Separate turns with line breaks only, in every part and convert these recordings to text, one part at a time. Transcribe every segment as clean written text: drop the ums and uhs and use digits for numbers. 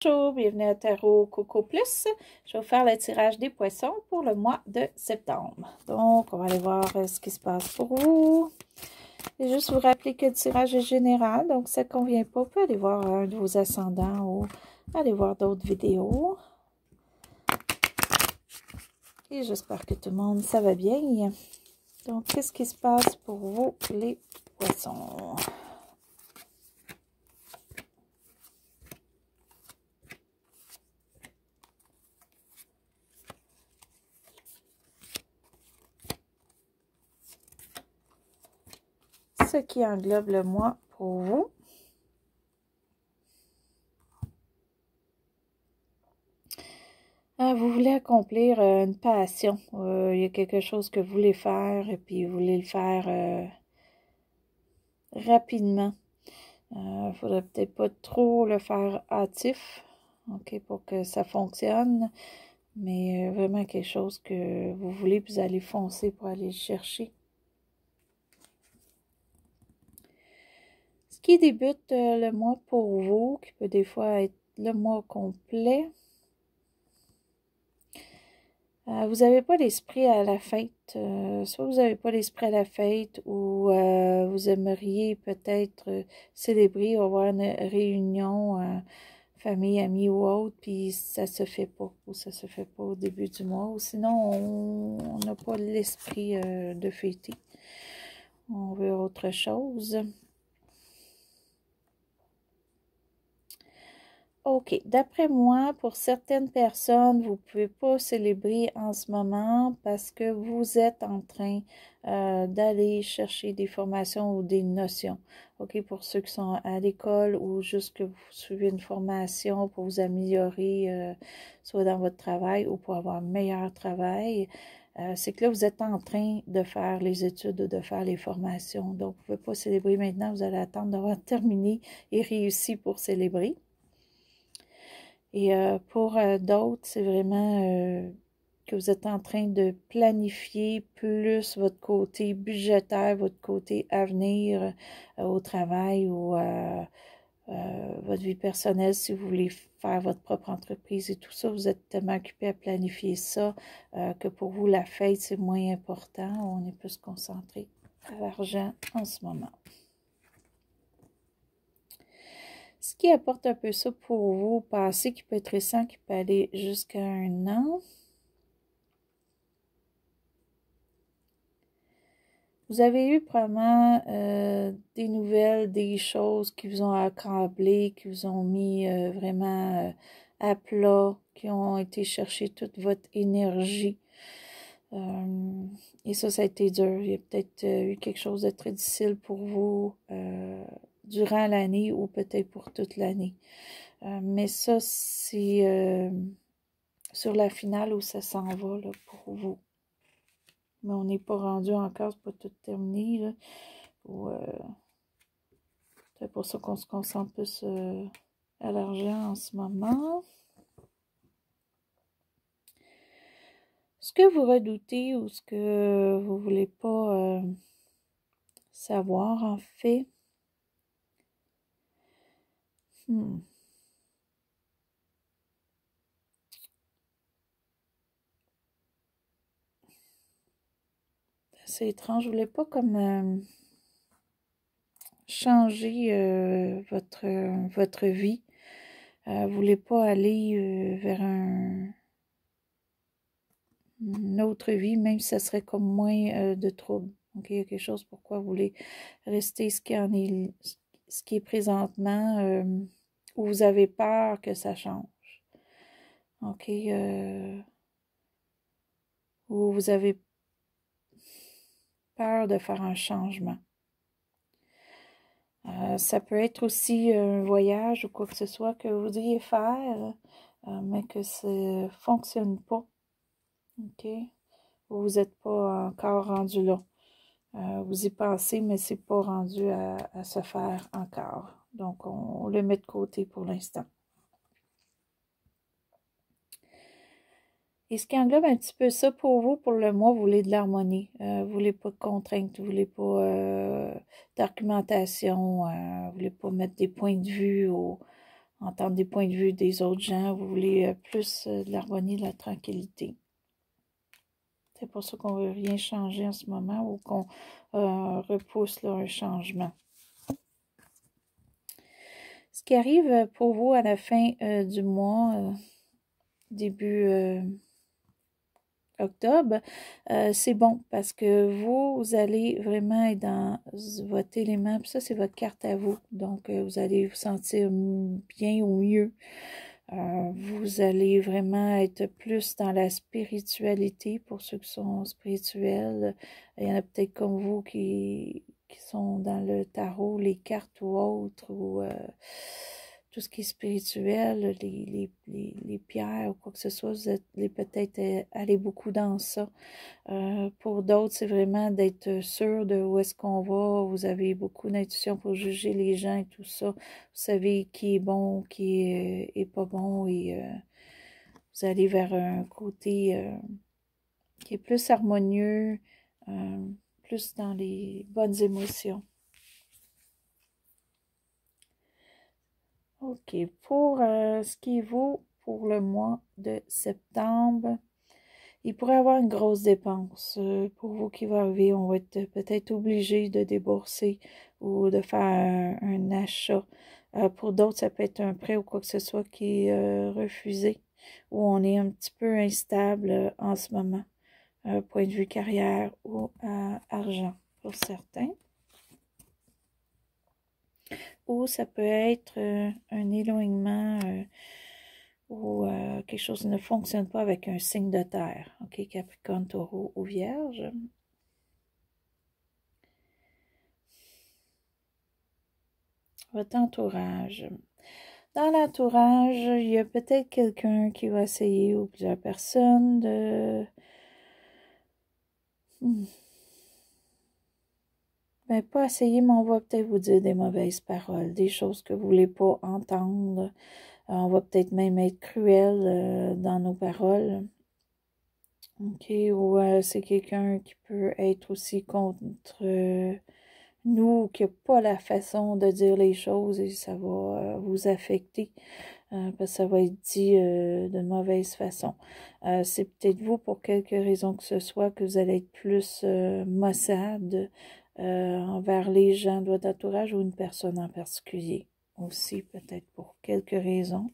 Bonjour, bienvenue à Tarot Coco Plus. Je vais vous faire le tirage des poissons pour le mois de septembre. Donc, on va aller voir ce qui se passe pour vous. Et juste vous rappeler que le tirage est général, donc ça ne convient pas. Vous pouvez aller voir un de vos ascendants ou aller voir d'autres vidéos. Et j'espère que tout le monde, ça va bien. Donc, qu'est-ce qui se passe pour vous, les poissons? Ce qui englobe le mois pour vous. Vous voulez accomplir une passion. Il y a quelque chose que vous voulez faire et puis vous voulez le faire rapidement. Il ne faudrait peut-être pas trop le faire hâtif, ok, pour que ça fonctionne, mais vraiment quelque chose que vous voulez, puis vous allez foncer pour aller le chercher. Ce qui débute le mois pour vous, qui peut des fois être le mois complet, vous n'avez pas l'esprit à la fête. Soit vous n'avez pas l'esprit à la fête ou vous aimeriez peut-être célébrer ou avoir une réunion, famille, amis ou autre, puis ça se fait pas. Ou ça se fait pas au début du mois. Ou sinon, on n'a pas l'esprit de fêter. On veut autre chose. OK. D'après moi, pour certaines personnes, vous ne pouvez pas célébrer en ce moment parce que vous êtes en train d'aller chercher des formations ou des notions. OK. Pour ceux qui sont à l'école ou juste que vous suivez une formation pour vous améliorer, soit dans votre travail ou pour avoir un meilleur travail, c'est que là, vous êtes en train de faire les études ou de faire les formations. Donc, vous ne pouvez pas célébrer maintenant. Vous allez attendre d'avoir terminé et réussi pour célébrer. Et pour d'autres, c'est vraiment que vous êtes en train de planifier plus votre côté budgétaire, votre côté avenir au travail ou votre vie personnelle, si vous voulez faire votre propre entreprise et tout ça. Vous êtes tellement occupé à planifier ça que pour vous, la fête, c'est moins important. On est plus concentré à l'argent en ce moment. Ce qui apporte un peu ça pour vous, passé qui peut être récent, qui peut aller jusqu'à 1 an. Vous avez eu probablement des nouvelles, des choses qui vous ont accablé, qui vous ont mis vraiment à plat, qui ont été chercher toute votre énergie. Et ça a été dur. Il y a peut-être eu quelque chose de très difficile pour vous durant l'année ou peut-être pour toute l'année. Mais ça, c'est sur la finale où ça s'en va là, pour vous. Mais on n'est pas rendu encore, c'est pas tout terminé. Là. C'est pour ça qu'on se concentre plus à l'argent en ce moment. Ce que vous redoutez ou ce que vous ne voulez pas savoir, en fait. C'est étrange. Je ne voulais pas comme changer votre vie. Vous ne voulez pas aller vers une autre vie, même si ça serait comme moins de troubles. Donc, il y a quelque chose pourquoi vous voulez rester ce qui est présentement, où vous avez peur que ça change. OK. Où vous avez peur de faire un changement. Ça peut être aussi un voyage ou quoi que ce soit que vous voudriez faire, mais que ça ne fonctionne pas. OK? Vous n'êtes pas encore rendu là. Vous y pensez, mais c'est pas rendu à se faire encore. Donc, on le met de côté pour l'instant. Et ce qui englobe un petit peu ça pour vous, pour le mois, vous voulez de l'harmonie. Vous voulez pas de contraintes, vous voulez pas d'argumentation, vous voulez pas mettre des points de vue entendre des points de vue des autres gens, vous voulez plus de l'harmonie, de la tranquillité. C'est pour ça qu'on ne veut rien changer en ce moment ou qu'on repousse là, un changement. Ce qui arrive pour vous à la fin du mois, début octobre, c'est bon parce que vous allez vraiment être dans votre élément. Puis ça, c'est votre carte à vous. Donc, vous allez vous sentir bien ou mieux. Vous allez vraiment être plus dans la spiritualité pour ceux qui sont spirituels. Il y en a peut-être comme vous qui sont dans le tarot, les cartes ou autres, ou tout ce qui est spirituel, les pierres ou quoi que ce soit, vous allez peut-être aller beaucoup dans ça. Pour d'autres, c'est vraiment d'être sûr de où est-ce qu'on va. Vous avez beaucoup d'intuition pour juger les gens et tout ça. Vous savez qui est bon, qui est pas bon et vous allez vers un côté qui est plus harmonieux, plus dans les bonnes émotions. OK. Pour ce qui vaut pour le mois de septembre, il pourrait y avoir une grosse dépense. Pour vous qui va arriver, on va être peut-être obligé de débourser ou de faire un achat. Pour d'autres, ça peut être un prêt ou quoi que ce soit qui est refusé, ou on est un petit peu instable en ce moment, point de vue carrière ou argent pour certains. Ou ça peut être un éloignement ou quelque chose qui ne fonctionne pas avec un signe de terre. OK, Capricorne, Taureau ou Vierge. Votre entourage. Dans l'entourage, il y a peut-être quelqu'un qui va essayer, ou plusieurs personnes, de... Ben, pas essayer, mais on va peut-être vous dire des mauvaises paroles, des choses que vous ne voulez pas entendre. On va peut-être même être cruel dans nos paroles. OK, ou c'est quelqu'un qui peut être aussi contre nous, qui n'a pas la façon de dire les choses et ça va vous affecter parce que ça va être dit de mauvaise façon. C'est peut-être vous, pour quelque raison que ce soit, que vous allez être plus maussade envers les gens de votre entourage ou une personne en particulier. Aussi, peut-être pour quelques raisons.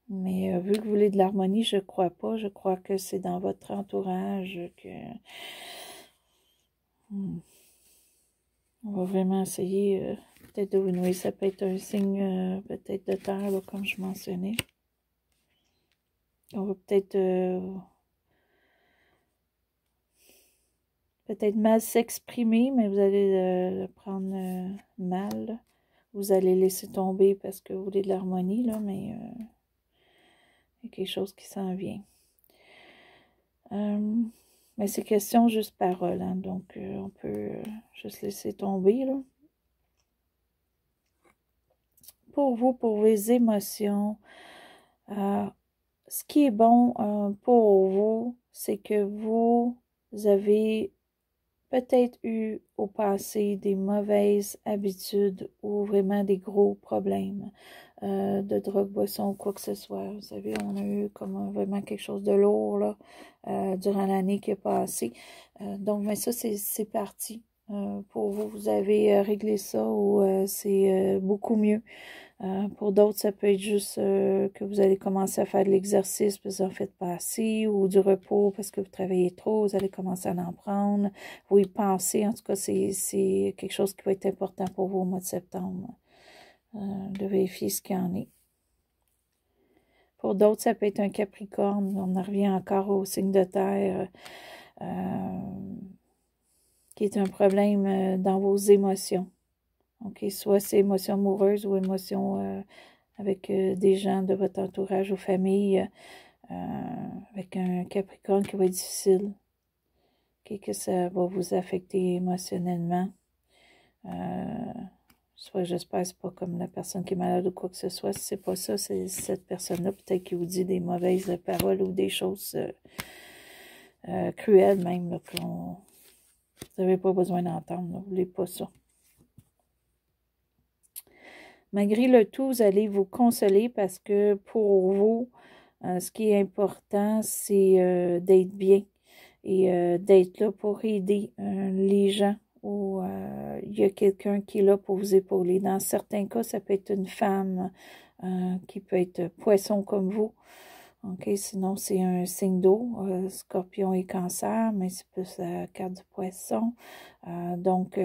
Mais vu que vous voulez de l'harmonie, je crois pas. Je crois que c'est dans votre entourage que... On va vraiment essayer peut-être de vous nouer. Ça peut être un signe peut-être de terre, là, comme je mentionnais. On va peut-être mal s'exprimer, mais vous allez le prendre mal. Vous allez laisser tomber parce que vous voulez de l'harmonie, là, mais il y a quelque chose qui s'en vient. Mais c'est question juste parole, hein, donc on peut juste laisser tomber, là. Pour vous, pour vos émotions, ce qui est bon pour vous, c'est que vous avez peut-être eu au passé des mauvaises habitudes ou vraiment des gros problèmes de drogue, boisson ou quoi que ce soit. Vous savez, on a eu comme vraiment quelque chose de lourd là, durant l'année qui est passée. Donc, mais ça, c'est parti. Pour vous, vous avez réglé ça ou c'est beaucoup mieux. Pour d'autres, ça peut être juste que vous allez commencer à faire de l'exercice parce que vous n'en faites pas assez, ou du repos parce que vous travaillez trop, vous allez commencer à en prendre, vous y pensez. En tout cas, c'est quelque chose qui va être important pour vous au mois de septembre, de vérifier ce qu'il y en est. Pour d'autres, ça peut être un Capricorne. On en revient encore au signe de terre, qui est un problème dans vos émotions. OK, soit c'est émotions amoureuses ou émotions avec des gens de votre entourage ou famille, avec un Capricorne qui va être difficile. OK, que ça va vous affecter émotionnellement. Soit j'espère que c'est pas comme la personne qui est malade ou quoi que ce soit. Si c'est pas ça, c'est cette personne-là peut-être qui vous dit des mauvaises paroles ou des choses cruelles même, là, que vous n'avez pas besoin d'entendre. Vous ne voulez pas ça. malgré le tout, vous allez vous consoler parce que pour vous, ce qui est important, c'est d'être bien et d'être là pour aider les gens ou il y a quelqu'un qui est là pour vous épauler. Dans certains cas, ça peut être une femme qui peut être poisson comme vous. OK, sinon c'est un signe d'eau, scorpion et cancer, mais c'est plus la carte du poisson. Donc,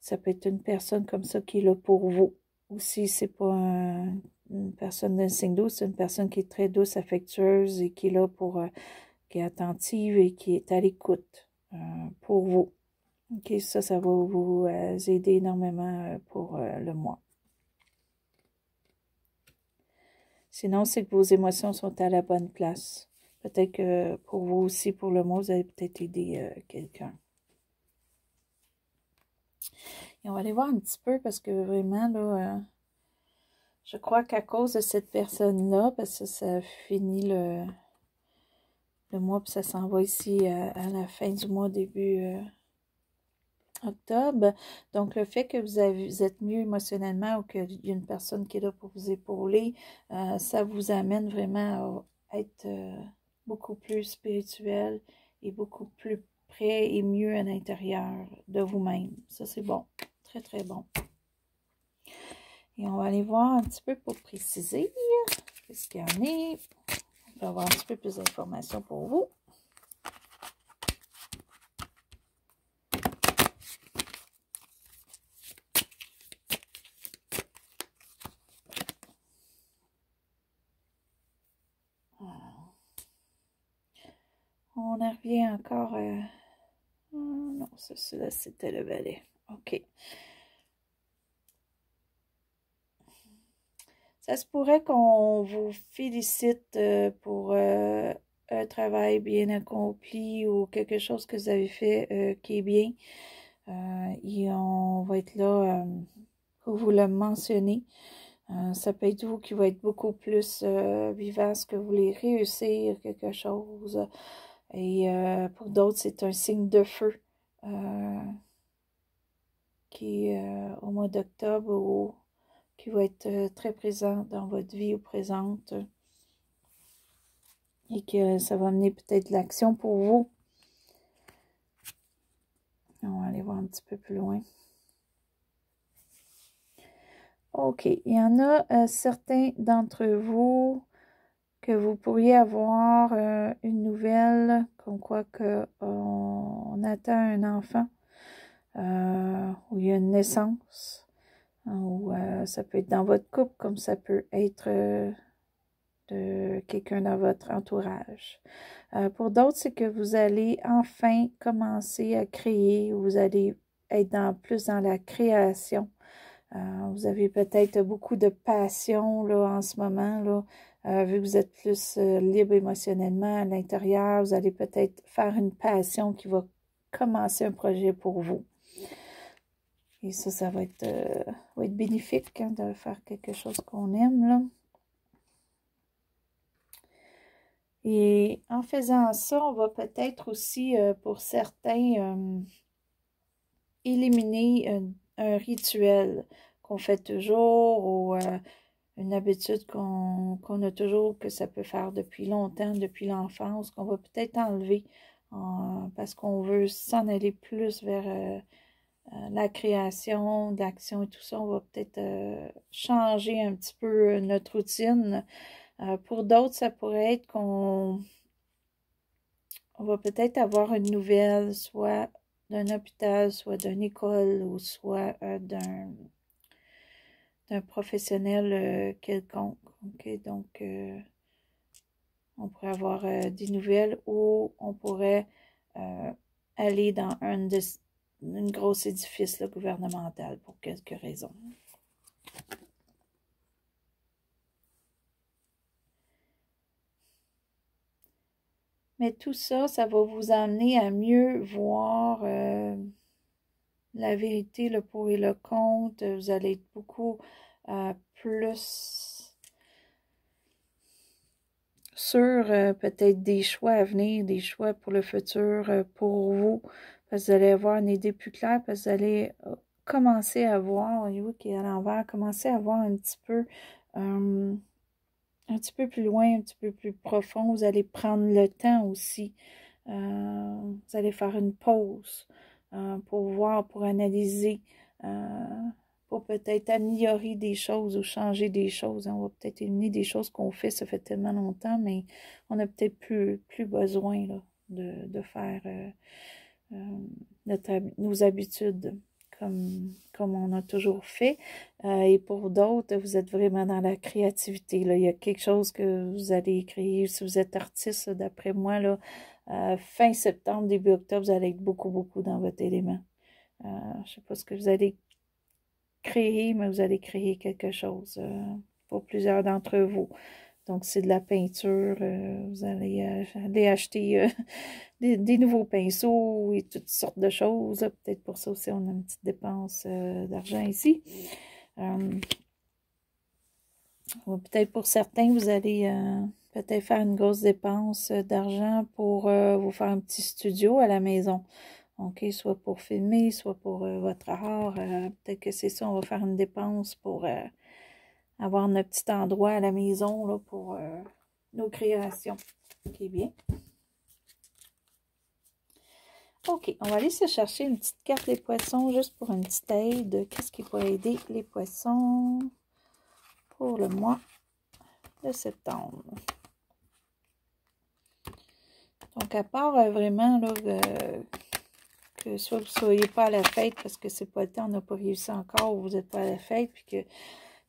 ça peut être une personne comme ça qui est là pour vous. Ou si c'est pas une personne d'un signe d'eau, c'est une personne qui est très douce, affectueuse et qui est là pour, qui est attentive et qui est à l'écoute pour vous. OK, ça va vous aider énormément pour le mois. Sinon, c'est que vos émotions sont à la bonne place. Peut-être que pour vous aussi, pour le mois, vous allez peut-être aider quelqu'un. Et on va aller voir un petit peu parce que vraiment, là, je crois qu'à cause de cette personne-là, parce que ça finit le mois, puis ça s'en va ici à la fin du mois, début octobre. Donc, le fait que vous êtes mieux émotionnellement ou qu'il y a une personne qui est là pour vous épauler, ça vous amène vraiment à être beaucoup plus spirituel et beaucoup plus près et mieux à l'intérieur de vous-même. Ça, c'est bon. Très, très bon. Et on va aller voir un petit peu pour préciser ce qu'il y en est. On va avoir un petit peu plus d'informations pour vous. On en revient encore. Non, ça, c'était le valet. OK. Ça se pourrait qu'on vous félicite pour un travail bien accompli ou quelque chose que vous avez fait qui est bien. Et on va être là pour vous le mentionner. Ça peut être vous qui va être beaucoup plus vivace, que vous voulez réussir quelque chose. Et pour d'autres, c'est un signe de feu qui est au mois d'octobre ou qui va être très présent dans votre vie au présente et que ça va amener peut-être de l'action pour vous. On va aller voir un petit peu plus loin. OK, il y en a certains d'entre vous que vous pourriez avoir une nouvelle comme quoi on attend un enfant ou il y a une naissance ou ça peut être dans votre couple comme ça peut être de quelqu'un dans votre entourage. Pour d'autres, c'est que vous allez enfin commencer à créer, vous allez être plus dans la création. Vous avez peut-être beaucoup de passion là, en ce moment, là, vu que vous êtes plus libre émotionnellement à l'intérieur, vous allez peut-être faire une passion qui va commencer un projet pour vous. Et ça va être bénéfique hein, de faire quelque chose qu'on aime, là. Et en faisant ça, on va peut-être aussi, pour certains, éliminer un rituel qu'on fait toujours ou une habitude qu'on a toujours, que ça peut faire depuis longtemps, depuis l'enfance, qu'on va peut-être enlever parce qu'on veut s'en aller plus vers la création, d'action et tout ça. On va peut-être changer un petit peu notre routine. Pour d'autres, ça pourrait être qu'on va peut-être avoir une nouvelle, soit d'un hôpital, soit d'une école, ou soit d'un professionnel quelconque. Okay? Donc, on pourrait avoir des nouvelles ou on pourrait aller dans une grosse édifice là, gouvernemental pour quelques raisons. Mais tout ça, ça va vous amener à mieux voir la vérité, le pour et le contre. Vous allez être beaucoup plus sur peut-être des choix à venir, des choix pour le futur pour vous. Parce que vous allez avoir une idée plus claire, parce que vous allez commencer à voir, au niveau qui est à l'envers, commencer à voir un petit peu plus loin, un petit peu plus profond. Vous allez prendre le temps aussi. Vous allez faire une pause pour voir, pour analyser, pour peut-être améliorer des choses ou changer des choses. On va peut-être éliminer des choses qu'on fait, ça fait tellement longtemps, mais on a peut-être plus besoin là, de faire nos habitudes comme on a toujours fait. Et pour d'autres, vous êtes vraiment dans la créativité. Là. Il y a quelque chose que vous allez créer. Si vous êtes artiste, d'après moi, là, fin septembre, début octobre, vous allez être beaucoup dans votre élément. Je ne sais pas ce que vous allez créer, mais vous allez créer quelque chose pour plusieurs d'entre vous. Donc, c'est de la peinture. Vous allez aller acheter des nouveaux pinceaux et toutes sortes de choses. Peut-être pour ça aussi, on a une petite dépense d'argent ici. Peut-être pour certains, vous allez peut-être faire une grosse dépense d'argent pour vous faire un petit studio à la maison. OK, soit pour filmer, soit pour votre art. Peut-être que c'est ça, on va faire une dépense pour avoir notre petit endroit à la maison là, pour nos créations. OK, bien. OK, on va aller se chercher une petite carte des poissons juste pour une petite aide. Qu'est-ce qui pourrait aider les poissons pour le mois de septembre? Donc, à part vraiment là, que soit vous ne soyez pas à la fête parce que c'est pas le temps, on n'a pas réussi encore, ou vous n'êtes pas à la fête, puis qu'il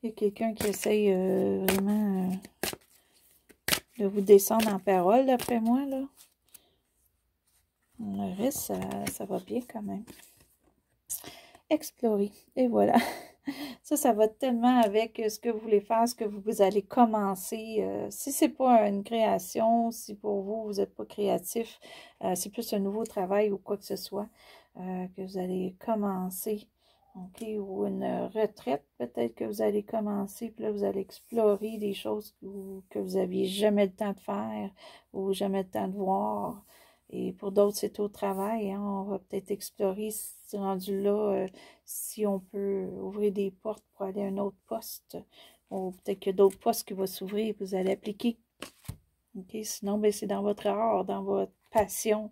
y a quelqu'un qui essaye vraiment de vous descendre en parole, d'après moi, là. Le reste, ça va bien quand même. Explorer. Et voilà. Ça va tellement avec ce que vous voulez faire, ce que vous allez commencer. Si c'est pas une création, si pour vous, vous n'êtes pas créatif, c'est plus un nouveau travail ou quoi que ce soit que vous allez commencer. OK? Ou une retraite, peut-être que vous allez commencer, puis là, vous allez explorer des choses que vous n'aviez jamais le temps de faire ou jamais le temps de voir. Et pour d'autres, c'est au travail. Hein? On va peut-être explorer, si rendu là, si on peut ouvrir des portes pour aller à un autre poste. Ou peut-être qu'il y a d'autres postes qui vont s'ouvrir et vous allez appliquer. Okay? Sinon, ben, c'est dans votre art, dans votre passion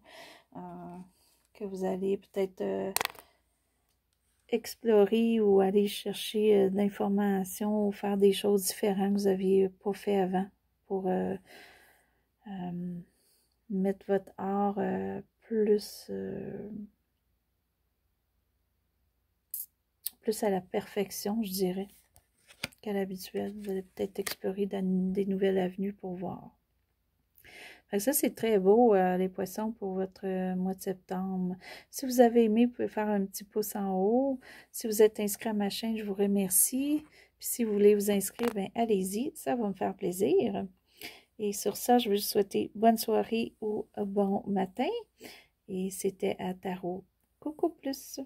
que vous allez peut-être explorer ou aller chercher de l'information ou faire des choses différentes que vous n'aviez pas fait avant pour mettre votre art plus à la perfection, je dirais, qu'à l'habituel. Vous allez peut-être explorer des nouvelles avenues pour voir. Fait que ça, c'est très beau, les poissons, pour votre mois de septembre. Si vous avez aimé, vous pouvez faire un petit pouce en haut. Si vous êtes inscrit à ma chaîne, je vous remercie. Puis si vous voulez vous inscrire, ben allez-y, ça va me faire plaisir. Et sur ça, je veux vous souhaiter bonne soirée ou bon matin. Et c'était à Tarot. Coucou plus!